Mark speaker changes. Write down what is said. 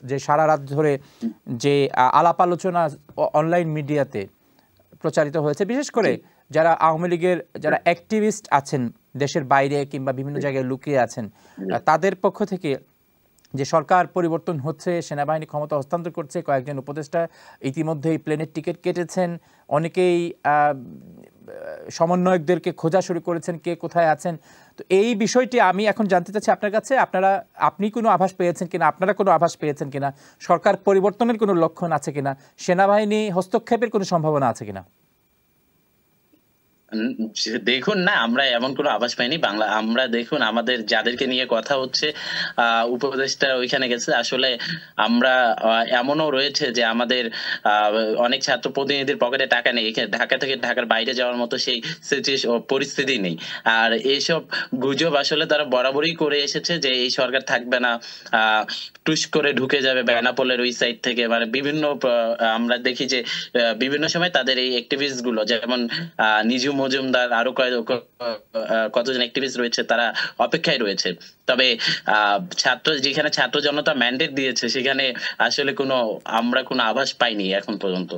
Speaker 1: যে সারা রাত ধরে যে আলাপ আলোচনা অনলাইন মিডিয়াতে প্রচারিত হয়েছে, বিশেষ করে যারা আওয়ামী লীগের যারা অ্যাক্টিভিস্ট আছেন দেশের বাইরে কিংবা বিভিন্ন জায়গায় লুকিয়ে আছেন, তাদের পক্ষ থেকে যে সরকার পরিবর্তন হচ্ছে, সেনাবাহিনী ক্ষমতা হস্তান্তর করছে, কয়েকজন উপদেষ্টা ইতিমধ্যেই প্লেনের টিকিট কেটেছেন, অনেকেই সমন্বয়কদেরকে খোঁজা শুরু করেছেন কে কোথায় আছেন। তো এই বিষয়টি আমি এখন জানতে চাচ্ছি আপনার কাছে, আপনি কোনো আভাস পেয়েছেন কিনা, আপনারা কোনো আভাস পেয়েছেন কিনা, সরকার পরিবর্তনের কোনো লক্ষণ আছে কিনা, সেনাবাহিনী হস্তক্ষেপের কোনো সম্ভাবনা আছে কিনা?
Speaker 2: দেখুন, না আমরা এমন কোনো আভাস পাইনি। আমরা দেখুন আমাদের যাদেরকে নিয়ে কথা হচ্ছে উপদেষ্টা ওইখানে গেছে, আসলে আমরা এমনও রয়েছে যে আমাদের অনেক ছাত্র প্রতিনিধির পকেটে টাকা নেই, ঢাকা থেকে ঢাকার বাইরে যাওয়ার মতো সেই পরিস্থিতি নেই। আর এইসব গুজব আসলে তারা বরাবরই করে এসেছে যে এই সরকার থাকবে না, টুস করে ঢুকে যাবে বেনাপোলের ওই সাইড থেকে। মানে বিভিন্ন আমরা দেখি যে বিভিন্ন সময় তাদের এই অ্যাক্টিভিস্ট গুলো, যেমন নিজু মজুমদার, আরো কতজন অ্যাক্টিভিস্ট রয়েছে, তারা অপেক্ষায় রয়েছে। তবে যেখানে ছাত্র জনতা ম্যান্ডেট দিয়েছে সেখানে আসলে আমরা কোনো আভাস পাইনি এখন পর্যন্ত।